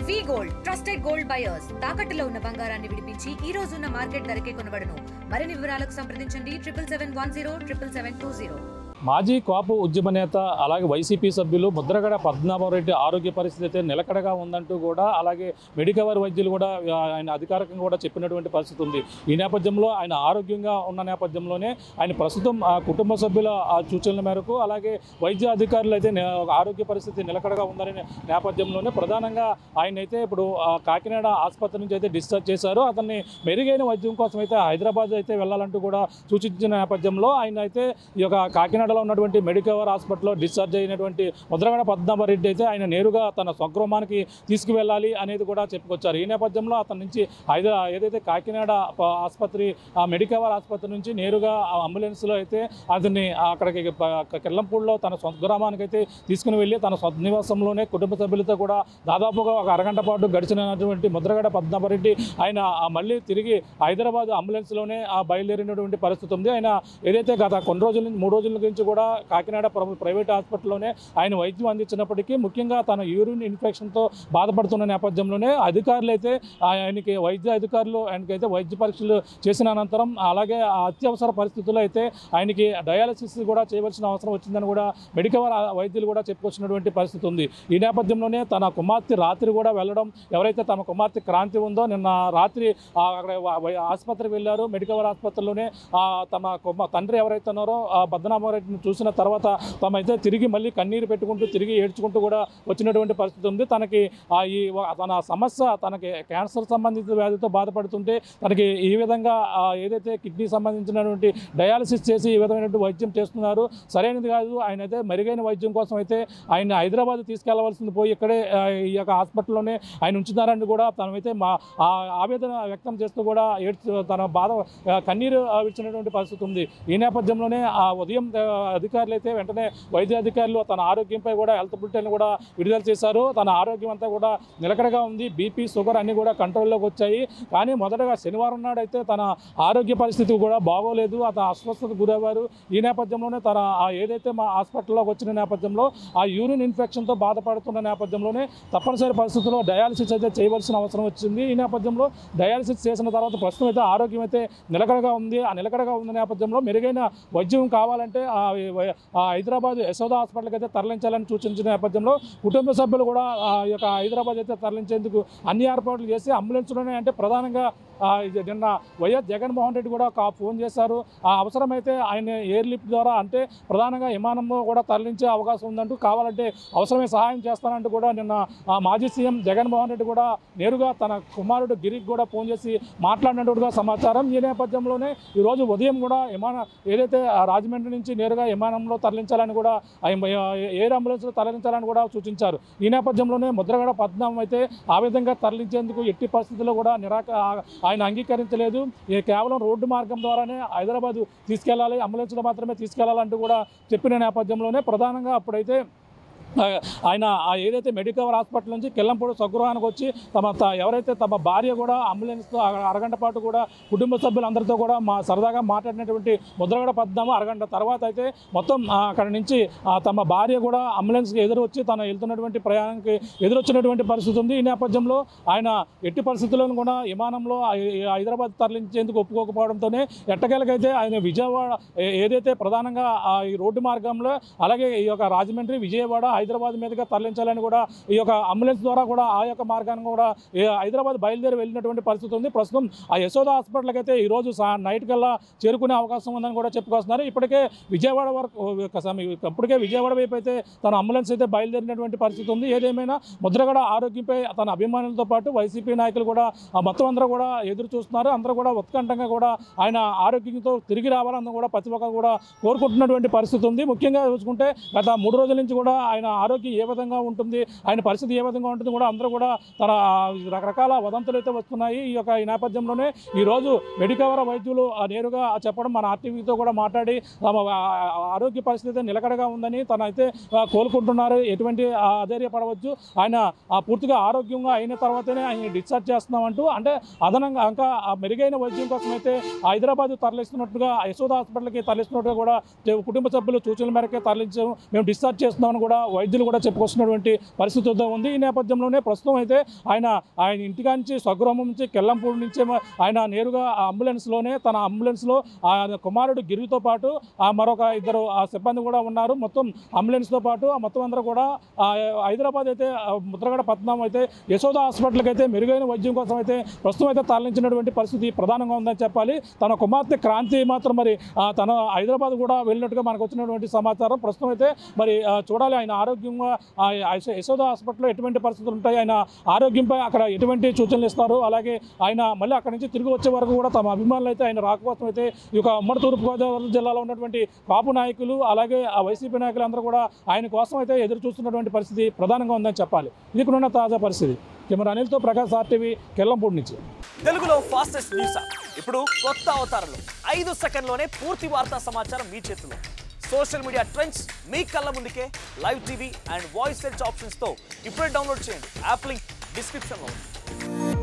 వి gold trusted gold buyers తాకట్టులో ఉన్న బంగారాన్ని విడిపించి ఈ రోజు ఉన్న మార్కెట్ ధరకే కొనబడును. మరిన్ని వివరాలకు సంప్రదించండి 7710772020. మాజీ కాపు ఉద్యమ నేత అలాగే వైసీపీ సభ్యులు ముద్రగడ పద్మనాభరెడ్డి ఆరోగ్య పరిస్థితి అయితే నిలకడగా ఉందంటూ కూడా అలాగే మెడికవర్ వైద్యులు కూడా ఆయన అధికారికంగా కూడా చెప్పినటువంటి పరిస్థితి ఉంది. ఈ నేపథ్యంలో ఆయన ఆరోగ్యంగా ఉన్న నేపథ్యంలోనే ఆయన ప్రస్తుతం కుటుంబ సభ్యుల సూచనల మేరకు అలాగే వైద్య అధికారులు అయితే ఆరోగ్య పరిస్థితి నిలకడగా ఉందనే నేపథ్యంలోనే ప్రధానంగా ఆయన అయితే ఇప్పుడు కాకినాడ ఆసుపత్రి నుంచి అయితే డిశ్చార్జ్ చేశారు. అతన్ని మెరుగైన వైద్యం కోసం అయితే హైదరాబాద్ అయితే వెళ్ళాలంటూ కూడా సూచించిన నేపథ్యంలో ఆయన అయితే ఈ యొక్క కాకినాడలో ఉన్నటువంటి మెడికవర్ హాస్పిటల్లో డిశ్చార్జ్ అయినటువంటి ముద్రగడ పద్మనాభరెడ్డి అయితే ఆయన నేరుగా తన స్వగృహానికి తీసుకువెళ్ళాలి అనేది కూడా చెప్పుకొచ్చారు. ఈ నేపథ్యంలో అతని నుంచి ఏదైతే కాకినాడ ఆసుపత్రి మెడికవర్ ఆసుపత్రి నుంచి నేరుగా అంబులెన్స్లో అయితే అతన్ని అక్కడికి కిర్లంపూడిలో తన స్వగ్రామానికి అయితే తీసుకుని వెళ్ళి తన స్వనివాసంలోనే కుటుంబ సభ్యులతో కూడా దాదాపుగా ఒక అరగంట పాటు గడిచినటువంటి ముద్రగడ పద్మనాభరెడ్డి ఆయన మళ్ళీ తిరిగి హైదరాబాద్ అంబులెన్స్లోనే బయలుదేరినటువంటి పరిస్థితి ఉంది. ఆయన ఏదైతే గత కొన్ని రోజుల నుంచి 3 రోజుల నుంచి కూడా కాకినాడ ప్రైవేట్ హాస్పిటల్లోనే ఆయన వైద్యం అందించినప్పటికీ ముఖ్యంగా తన యూరిన్ ఇన్ఫెక్షన్తో బాధపడుతున్న నేపథ్యంలోనే అధికారులు అయితే ఆయనకైతే వైద్య పరీక్షలు చేసిన అనంతరం అలాగే అత్యవసర పరిస్థితుల్లో అయితే ఆయనకి డయాలసిస్ కూడా చేయవలసిన అవసరం వచ్చిందని కూడా మెడికవర్ వైద్యులు కూడా చెప్పుకొచ్చినటువంటి పరిస్థితి ఉంది. ఈ నేపథ్యంలోనే తన కుమార్తె రాత్రి కూడా వెళ్ళడం, ఎవరైతే తమ కుమార్తె క్రాంతి ఉందో నిన్న రాత్రి అక్కడ ఆసుపత్రికి వెళ్ళారు. మెడికవర్ ఆసుపత్రిలోనే తమ తండ్రి ఎవరైతే ఉన్నారో పద్మనాభరెడ్డిని చూసిన తర్వాత తమైతే తిరిగి మళ్ళీ కన్నీరు పెట్టుకుంటూ తిరిగి ఏడ్చుకుంటూ కూడా వచ్చినటువంటి పరిస్థితి ఉంది. తనకి తన సమస్య తనకి క్యాన్సర్ సంబంధిత వ్యాధితో బాధపడుతుంటే తనకి ఈ విధంగా ఏదైతే కిడ్నీ సంబంధించినటువంటి డయాలసిస్ చేసి ఈ విధమైనటువంటి వైద్యం చేస్తున్నారు, సరైనది కాదు. ఆయన అయితే మెరుగైన వైద్యం కోసం అయితే ఆయన హైదరాబాద్ తీసుకెళ్లవలసింది పోయి ఇక్కడే ఈ యొక్క హాస్పిటల్లోనే ఆయన ఉంచుతారని కూడా తనైతే ఆవేదన వ్యక్తం చేస్తూ కూడా తన బాధ కన్నీరు విడిచినటువంటి పరిస్థితి ఉంది. ఈ నేపథ్యంలోనే ఉదయం అధికారులు అయితే వెంటనే వైద్య అధికారులు తన ఆరోగ్యంపై కూడా హెల్త్ బులెటిన్ కూడా విడుదల చేశారు. తన ఆరోగ్యం అంతా కూడా నిలకడగా ఉంది. బీపీ షుగర్ అన్నీ కూడా కంట్రోల్లోకి వచ్చాయి. కానీ మొదటగా శనివారం నాడు అయితే తన ఆరోగ్య పరిస్థితి కూడా బాగోలేదు, అతను అస్వస్థతకు గురయ్యారు. ఈ నేపథ్యంలోనే తన ఏదైతే మా హాస్పిటల్లోకి వచ్చిన నేపథ్యంలో ఆ యూరిన్ ఇన్ఫెక్షన్తో బాధపడుతున్న నేపథ్యంలోనే తప్పనిసరి పరిస్థితుల్లో డయాలసిస్ అయితే చేయవలసిన అవసరం వచ్చింది. ఈ నేపథ్యంలో డయాలసిస్ చేసిన తర్వాత ప్రస్తుతం అయితే ఆరోగ్యం అయితే నిలకడగా ఉంది. ఆ నిలకడగా ఉన్న నేపథ్యంలో మెరుగైన వైద్యం కావాలంటే హైదరాబాద్ యశోద హాస్పిటల్కి అయితే తరలించాలని సూచించిన నేపథ్యంలో కుటుంబ సభ్యులు కూడా ఈ యొక్క హైదరాబాద్ అయితే తరలించేందుకు అన్ని ఏర్పాట్లు చేసి అంబులెన్స్లోనే అంటే ప్రధానంగా నిన్న వైఎస్ జగన్మోహన్ రెడ్డి కూడా ఫోన్ చేశారు. అవసరమైతే ఆయన ఎయిర్ లిఫ్ట్ ద్వారా అంటే ప్రధానంగా విమానంలో కూడా తరలించే అవకాశం ఉందంటూ, కావాలంటే అవసరమే సహాయం చేస్తానంటూ కూడా నిన్న మాజీ సీఎం జగన్మోహన్ రెడ్డి కూడా నేరుగా తన కుమారుడు గిరికి కూడా ఫోన్ చేసి మాట్లాడినట్టుగా సమాచారం. ఈ నేపథ్యంలోనే ఈరోజు ఉదయం కూడా ఏదైతే రాజమండ్రి నుంచి నేరుగా విమానంలో తరలించాలని కూడా ఎయిర్ అంబులెన్స్లో తరలించాలని కూడా సూచించారు. ఈ నేపథ్యంలోనే ముద్రగడ పద్మనాభం అయితే ఆ విధంగా తరలించేందుకు ఎట్టి పరిస్థితుల్లో కూడా ఆయన అంగీకరించలేదు. కేవలం రోడ్డు మార్గం ద్వారానే హైదరాబాద్ తీసుకెళ్లాలి, అంబులెన్స్లో మాత్రమే తీసుకెళ్లాలంటూ కూడా చెప్పిన నేపథ్యంలోనే ప్రధానంగా అప్పుడైతే ఆయన ఏదైతే మెడికవర్ హాస్పిటల్ నుంచి కిల్లంపూడి స్వగృహానికి వచ్చి ఎవరైతే తమ భార్య కూడా అంబులెన్స్తో అరగంట పాటు కూడా కుటుంబ సభ్యులందరితో కూడా సరదాగా మాట్లాడినటువంటి ముద్రగడ పద్మనాభం అరగంట తర్వాత అయితే మొత్తం అక్కడ నుంచి తమ భార్య కూడా అంబులెన్స్కి ఎదురొచ్చి తను వెళ్తున్నటువంటి ప్రయాణానికి ఎదురొచ్చినటువంటి పరిస్థితి ఉంది. ఈ నేపథ్యంలో ఆయన ఎట్టి పరిస్థితుల్లోనూ కూడా విమానంలో హైదరాబాద్ తరలించేందుకు ఒప్పుకోకపోవడంతోనే ఎట్టకేలకైతే ఆయన విజయవాడ ఏదైతే ప్రధానంగా ఈ రోడ్డు మార్గంలో అలాగే ఈ యొక్క రాజమండ్రి విజయవాడ హైదరాబాద్ మీదుగా తరలించాలని కూడా ఈ యొక్క అంబులెన్స్ ద్వారా కూడా ఆ యొక్క మార్గాన్ని కూడా హైదరాబాద్ బయలుదేరి వెళ్ళినటువంటి పరిస్థితి ఉంది. ప్రస్తుతం ఆ యశోద హాస్పిటల్కి అయితే ఈరోజు నైట్ కల్లా చేరుకునే అవకాశం ఉందని కూడా చెప్పుకొస్తున్నారు. ఇప్పటికే విజయవాడ వైపు అయితే తన అంబులెన్స్ అయితే బయలుదేరినటువంటి పరిస్థితి ఉంది. ఏదేమైనా ముద్రగడ ఆరోగ్యంపై తన అభిమానులతో పాటు వైసీపీ నాయకులు కూడా మొత్తం అందరూ కూడా ఎదురు చూస్తున్నారు. అందరూ కూడా ఉత్కంఠంగా కూడా ఆయన ఆరోగ్యంతో తిరిగి రావాలని కూడా ప్రతి ఒక్కరు కూడా కోరుకుంటున్నటువంటి పరిస్థితి ఉంది. ముఖ్యంగా చూసుకుంటే గత 3 రోజుల నుంచి కూడా ఆయన ఆరోగ్యం ఏ విధంగా ఉంటుంది, ఆయన పరిస్థితి ఏ విధంగా ఉంటుంది కూడా అందరూ కూడా తన రకరకాల వదంతులు అయితే వస్తున్నాయి. ఈ నేపథ్యంలోనే ఈరోజు మెడికవర్ వైద్యులు నేరుగా చెప్పడం, మన ఆర్టీవీతో కూడా మాట్లాడి తమ ఆరోగ్య పరిస్థితి నిలకడగా ఉందని తనైతే కోలుకుంటున్నారు, ఎటువంటి అధైర్యపడవచ్చు, ఆయన పూర్తిగా ఆరోగ్యంగా అయిన తర్వాతనే ఆయన డిశ్చార్జ్ చేస్తున్నామంటూ అంటే అదనంగా ఇంకా మెరుగైన వైద్యం కోసం అయితే హైదరాబాద్ తరలిస్తున్నట్టుగా యశోద హాస్పిటల్కి తరలిస్తున్నట్టుగా కూడా కుటుంబ సభ్యులు సూచనల మేరకే తరలించాము, మేము డిశ్చార్జ్ చేస్తున్నామని కూడా వైద్యులు కూడా చెప్పుకొస్తున్నటువంటి పరిస్థితి ఉంది. ఈ నేపథ్యంలోనే ప్రస్తుతం అయితే ఆయన ఇంటికాంచి స్వగృహం నుంచి కెల్లంపూడి నుంచి ఆయన నేరుగా తన అంబులెన్స్లో కుమారుడు గిరితో పాటు మరొక ఇద్దరు సిబ్బంది కూడా ఉన్నారు. మొత్తం అంబులెన్స్తో పాటు మొత్తం అందరూ కూడా హైదరాబాద్ అయితే ముద్రగడ పట్నం అయితే యశోద హాస్పిటల్కి అయితే మెరుగైన వైద్యం కోసం అయితే ప్రస్తుతం అయితే తరలించినటువంటి పరిస్థితి ప్రధానంగా ఉందని చెప్పాలి. తన కుమార్తె క్రాంతి మాత్రం మరి తన హైదరాబాద్ కూడా వెళ్ళినట్టుగా మనకు వచ్చినటువంటి సమాచారం. ప్రస్తుతం అయితే మరి చూడాలి ఆయన ఆరోగ్యంగా యశోద హాస్పిటల్లో ఎటువంటి పరిస్థితులు ఉంటాయి, ఆయన ఆరోగ్యంపై అక్కడ ఎటువంటి సూచనలు ఇస్తారు, అలాగే ఆయన మళ్ళీ అక్కడి నుంచి తిరిగి వచ్చే వరకు కూడా తమ అభిమానులు అయితే ఆయన రాక కోసం అయితే ఈ యొక్క ఉమ్మడి తూర్పుగోదావరి జిల్లాలో ఉన్నటువంటి కాపు నాయకులు అలాగే ఆ వైసీపీ నాయకులు అందరూ కూడా ఆయన కోసం అయితే ఎదురు చూస్తున్నటువంటి పరిస్థితి ప్రధానంగా ఉందని చెప్పాలి. ఇది కూడా తాజా పరిస్థితి. కెమెరా అనిల్తో ప్రకాష్, RTV, కెల్లంపూడి నుంచి. తెలుగులో ఫాస్టెస్ట్ న్యూస్ ఇప్పుడు కొత్త అవతారంలో 5 సెకండ్లోనే పూర్తి వార్తా సమాచారం మీ చేతిలో. సోషల్ మీడియా ట్రెండ్స్ మీ కళ్ళ ముందుకే live TV and voice search ఆప్షన్స్తో ఇప్పుడే డౌన్లోడ్ చేయండి. యాప్ లింక్ డిస్క్రిప్షన్లో ఉంది.